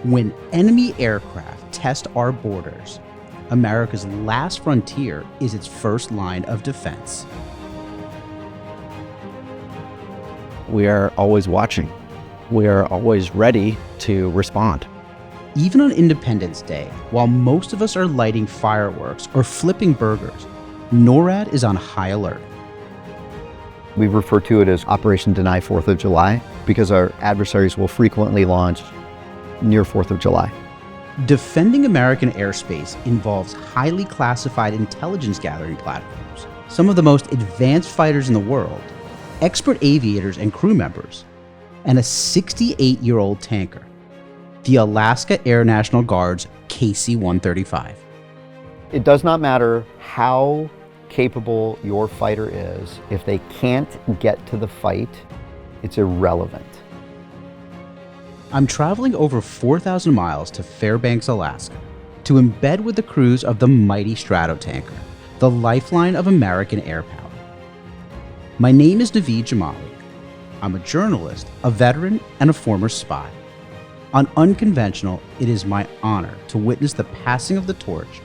When enemy aircraft test our borders, America's last frontier is its first line of defense. We are always watching. We are always ready to respond. Even on Independence Day, while most of us are lighting fireworks or flipping burgers, NORAD is on high alert. We refer to it as Operation Deny 4th of July because our adversaries will frequently launch near 4th of July. Defending American airspace involves highly classified intelligence gathering platforms, some of the most advanced fighters in the world, expert aviators and crew members, and a 68-year-old tanker, the Alaska Air National Guard's KC-135. It does not matter how capable your fighter is. If they can't get to the fight, it's irrelevant. I'm traveling over 4,000 miles to Fairbanks, Alaska, to embed with the crews of the mighty Stratotanker, the lifeline of American air power. My name is Naveed Jamali. I'm a journalist, a veteran, and a former spy. On Unconventional, it is my honor to witness the passing of the torch,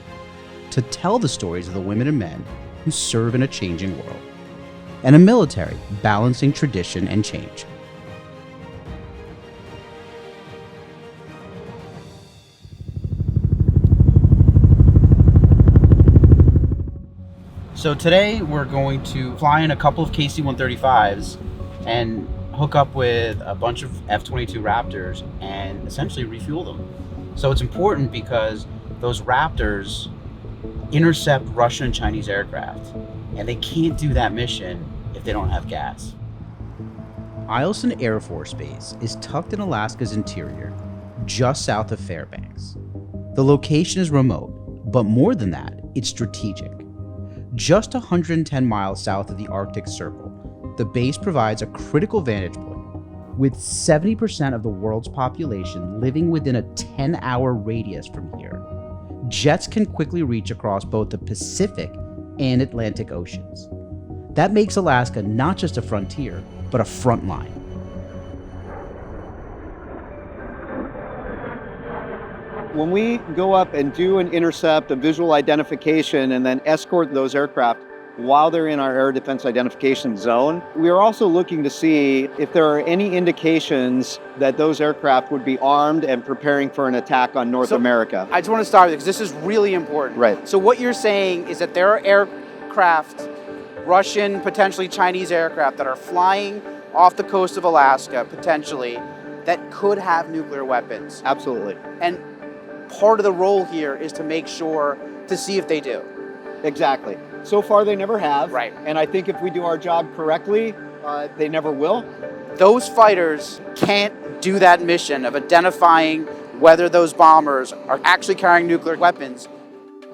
to tell the stories of the women and men who serve in a changing world, and a military balancing tradition and change. So today we're going to fly in a couple of KC-135s and hook up with a bunch of F-22 Raptors and essentially refuel them. So it's important because those Raptors intercept Russian and Chinese aircraft, and they can't do that mission if they don't have gas. Eielson Air Force Base is tucked in Alaska's interior, just south of Fairbanks. The location is remote, but more than that, it's strategic. Just 110 miles south of the Arctic Circle, the base provides a critical vantage point. With 70% of the world's population living within a 10-hour radius from here, jets can quickly reach across both the Pacific and Atlantic Oceans. That makes Alaska not just a frontier, but a front line. When we go up and do an intercept, a visual identification, and then escort those aircraft while they're in our air defense identification zone, we are also looking to see if there are any indications that those aircraft would be armed and preparing for an attack on North America. I just want to start with this because this is really important. Right. So what you're saying is that there are aircraft, Russian, potentially Chinese aircraft, that are flying off the coast of Alaska, potentially, that could have nuclear weapons. Absolutely. And part of the role here is to make sure to see if they do. Exactly. So far, they never have. Right. And I think if we do our job correctly, they never will. Those fighters can't do that mission of identifying whether those bombers are actually carrying nuclear weapons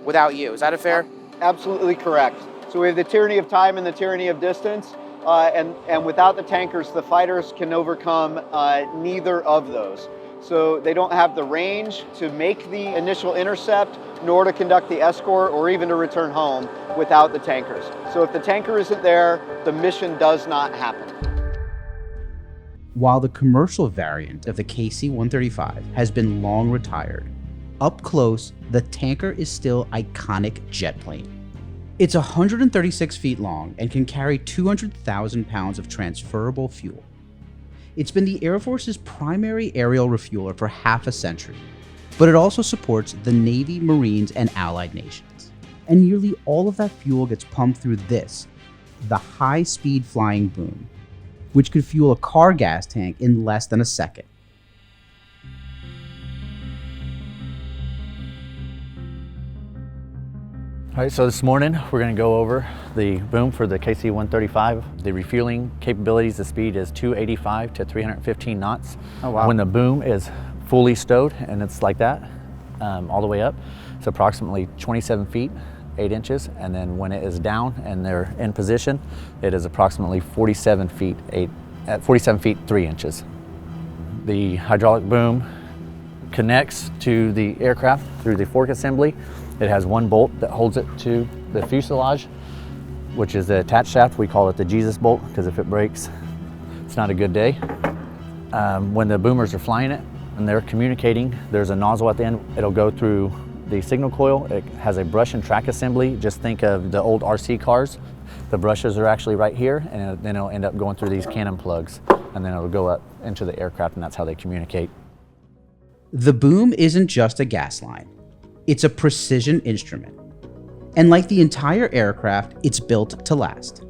without you. Is that a fair? Absolutely correct. So we have the tyranny of time and the tyranny of distance. And without the tankers, the fighters can overcome neither of those. So they don't have the range to make the initial intercept, nor to conduct the escort, or even to return home without the tankers. So if the tanker isn't there, the mission does not happen. While the commercial variant of the KC-135 has been long retired, up close, the tanker is still iconic jet plane. It's 136 feet long and can carry 200,000 pounds of transferable fuel. It's been the Air Force's primary aerial refueler for half a century, but it also supports the Navy, Marines, and allied nations. And nearly all of that fuel gets pumped through this, the high-speed flying boom, which could fuel a car gas tank in less than a second. All right, so this morning we're going to go over the boom for the KC-135. The refueling capabilities, the speed is 285 to 315 knots. Oh, wow. When the boom is fully stowed, and it's like that, all the way up, it's approximately 27 feet, 8 inches. And then when it is down and they're in position, it is approximately 47 feet, 3 inches. The hydraulic boom connects to the aircraft through the fork assembly. It has one bolt that holds it to the fuselage, which is the attach shaft. We call it the Jesus bolt because if it breaks, it's not a good day. When the boomers are flying it, And they're communicating. There's a nozzle at the end. It'll go through the signal coil. It has a brush and track assembly. Just think of the old RC cars. The brushes are actually right here, and then it'll end up going through these cannon plugs, and then it'll go up into the aircraft, and that's how they communicate. The boom isn't just a gas line. It's a precision instrument. And like the entire aircraft, it's built to last.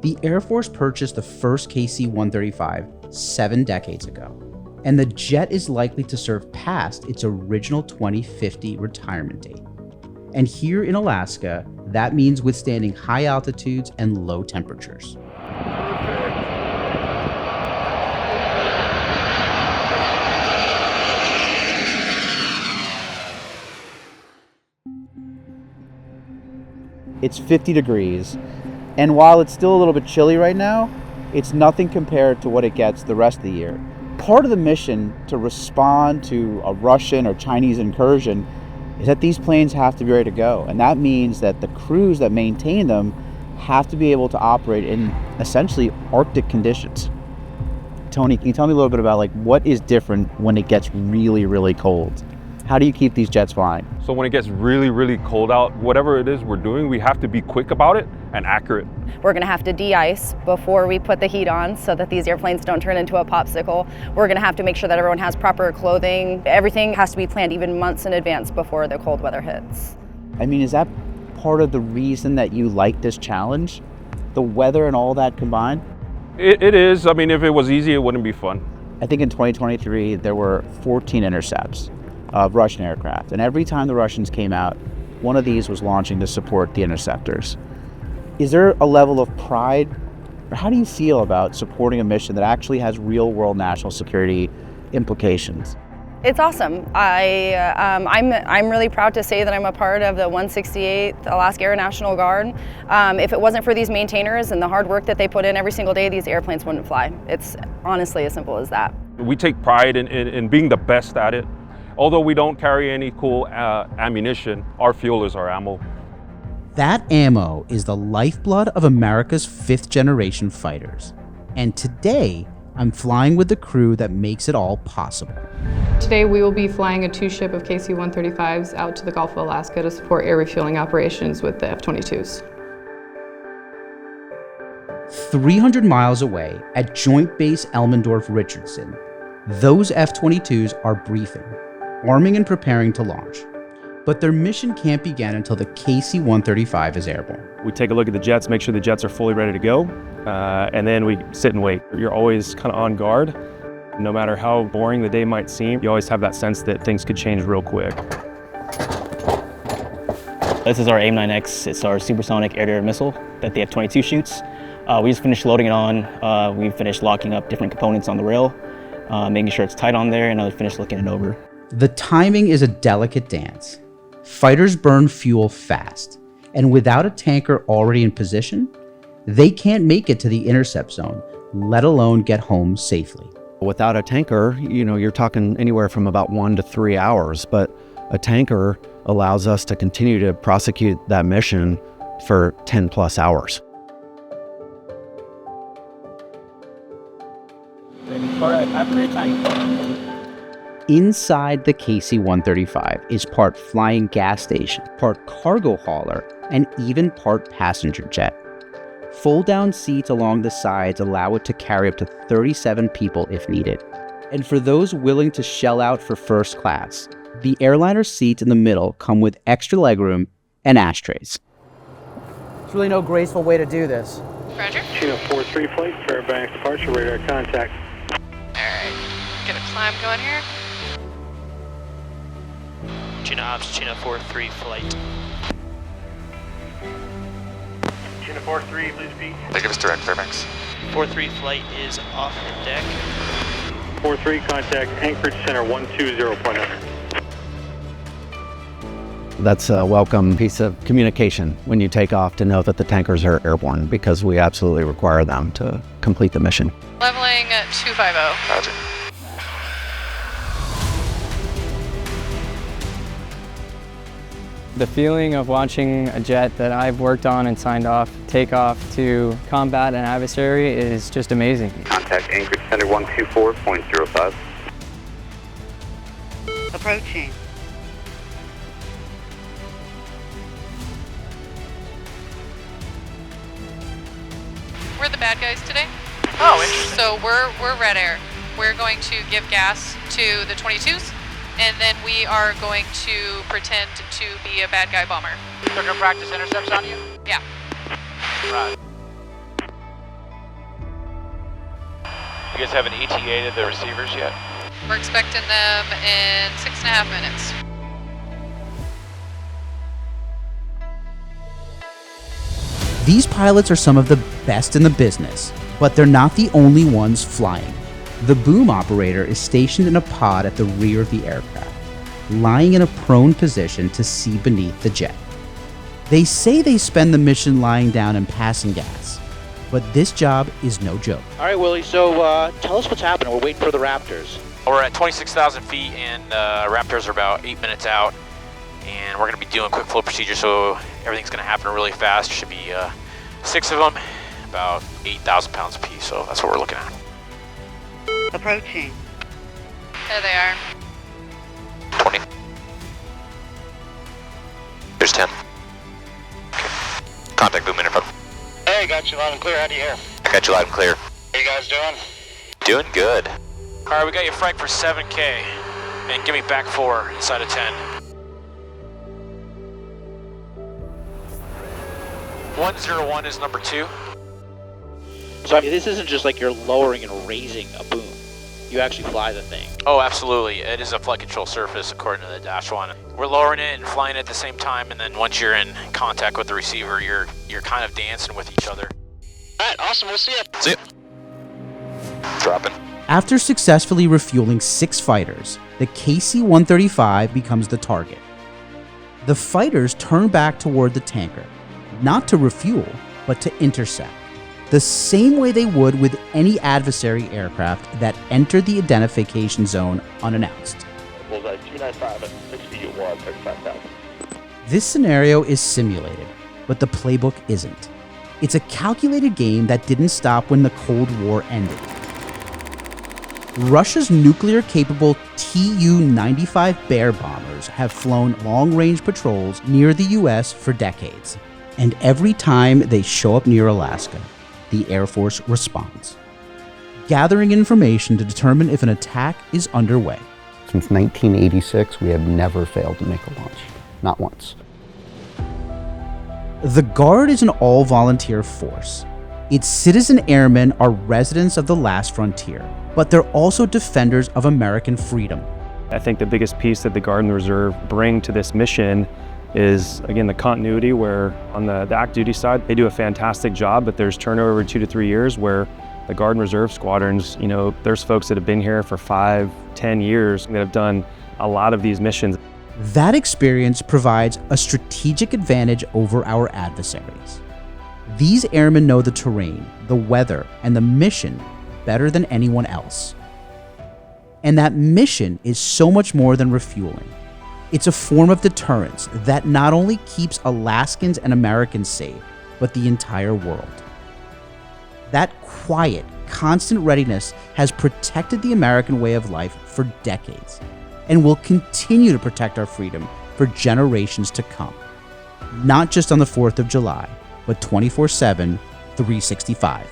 The Air Force purchased the first KC-135 7 decades ago, and the jet is likely to serve past its original 2050 retirement date. And here in Alaska, that means withstanding high altitudes and low temperatures. It's 50 degrees, and while it's still a little bit chilly right now, it's nothing compared to what it gets the rest of the year. Part of the mission to respond to a Russian or Chinese incursion is that these planes have to be ready to go. And that means that the crews that maintain them have to be able to operate in essentially Arctic conditions. Tony, can you tell me a little bit about what is different when it gets really, really cold? How do you keep these jets flying? So when it gets really, really cold out, whatever it is we're doing, we have to be quick about it and accurate. We're going to have to de-ice before we put the heat on so that these airplanes don't turn into a popsicle. We're going to have to make sure that everyone has proper clothing. Everything has to be planned even months in advance before the cold weather hits. I mean, is that part of the reason that you like this challenge? The weather and all that combined? It is. I mean, if it was easy, it wouldn't be fun. I think in 2023, there were 14 intercepts of Russian aircraft. And every time the Russians came out, one of these was launching to support the interceptors. Is there a level of pride, or how do you feel about supporting a mission that actually has real world national security implications? It's awesome. I'm really proud to say that I'm a part of the 168th Alaska Air National Guard. If it wasn't for these maintainers and the hard work that they put in every single day, these airplanes wouldn't fly. It's honestly as simple as that. We take pride in being the best at it. Although we don't carry any cool ammunition, our fuel is our ammo. That ammo is the lifeblood of America's 5th generation fighters. And today, I'm flying with the crew that makes it all possible. Today we will be flying a 2-ship of KC-135s out to the Gulf of Alaska to support air refueling operations with the F-22s. 300 miles away at Joint Base Elmendorf-Richardson, those F-22s are briefing, arming and preparing to launch. But their mission can't begin until the KC-135 is airborne. We take a look at the jets, make sure the jets are fully ready to go, and then we sit and wait. You're always kind of on guard. No matter how boring the day might seem, you always have that sense that things could change real quick. This is our AIM-9X. It's our supersonic air-to-air missile that the F-22 shoots. We just finished loading it on. We finished locking up different components on the rail, making sure it's tight on there, and I finished looking it over. The timing is a delicate dance. Fighters burn fuel fast, and without a tanker already in position, they can't make it to the intercept zone, let alone get home safely. Without a tanker, you're talking anywhere from about 1 to 3 hours, but a tanker allows us to continue to prosecute that mission for 10 plus hours. Inside the KC-135 is part flying gas station, part cargo hauler, and even part passenger jet. Fold-down seats along the sides allow it to carry up to 37 people if needed. And for those willing to shell out for first class, the airliner seats in the middle come with extra legroom and ashtrays. There's really no graceful way to do this. Roger. Chino 4-3 flight, Fairbanks departure, radar contact. Alright, get a climb going here. Chino Ops, Chino 4-3 flight. Chino 4-3, please repeat. They give us direct, Fairbanks. 4-3 flight is off the deck. 4-3, contact Anchorage Center 120.0. That's a welcome piece of communication when you take off to know that the tankers are airborne, because we absolutely require them to complete the mission. Leveling 250. Roger. The feeling of watching a jet that I've worked on and signed off take off to combat an adversary is just amazing. Contact Anchorage Center 124.05. Approaching. We're the bad guys today. Oh, interesting. So we're Red Air. We're going to give gas to the 22s, and then we are going to pretend to be a bad guy bomber. They're gonna practice intercepts on you? Yeah. Right. You guys haven't ETA'd the receivers yet? We're expecting them in 6.5 minutes. These pilots are some of the best in the business, but they're not the only ones flying. The boom operator is stationed in a pod at the rear of the aircraft, lying in a prone position to see beneath the jet. They say they spend the mission lying down and passing gas, but this job is no joke. All right, Willie, so tell us what's happening. We're waiting for the Raptors. We're at 26,000 feet and Raptors are about 8 minutes out. And we're gonna be doing quick flow procedures, so everything's gonna happen really fast. Should be 6 of them, about 8,000 pounds a piece, so that's what we're looking at. Approaching. There they are. 20. There's 10. Okay. Contact boom interphone. Hey, got you loud and clear. How do you hear? I got you loud and clear. How you guys doing? Doing good. All right, we got you fragged for 7K, and give me back 4 inside of 10. 101 is number 2. So I mean, this isn't just like you're lowering and raising a boom. You actually fly the thing. Oh, absolutely. It is a flight control surface according to the Dash 1. We're lowering it and flying it at the same time, and then once you're in contact with the receiver, you're kind of dancing with each other. All right, awesome. We'll see you. See ya. Dropping. After successfully refueling 6 fighters, the KC-135 becomes the target. The fighters turn back toward the tanker, not to refuel, but to intercept, the same way they would with any adversary aircraft that entered the identification zone unannounced. Bullseye 295 at 61, 35,000. This scenario is simulated, but the playbook isn't. It's a calculated game that didn't stop when the Cold War ended. Russia's nuclear-capable Tu-95 Bear bombers have flown long-range patrols near the US for decades. And every time they show up near Alaska, the Air Force responds, gathering information to determine if an attack is underway. Since 1986, we have never failed to make a launch. Not once. The Guard is an all-volunteer force. Its citizen airmen are residents of the last frontier, but they're also defenders of American freedom. I think the biggest piece that the Guard and the Reserve bring to this mission is, again, the continuity, where on the active duty side, they do a fantastic job, but there's turnover every 2 to 3 years where the Guard and Reserve squadrons, there's folks that have been here for 5, 10 years that have done a lot of these missions. That experience provides a strategic advantage over our adversaries. These airmen know the terrain, the weather, and the mission better than anyone else. And that mission is so much more than refueling. It's a form of deterrence that not only keeps Alaskans and Americans safe, but the entire world. That quiet, constant readiness has protected the American way of life for decades and will continue to protect our freedom for generations to come. Not just on the 4th of July, but 24/7, 365.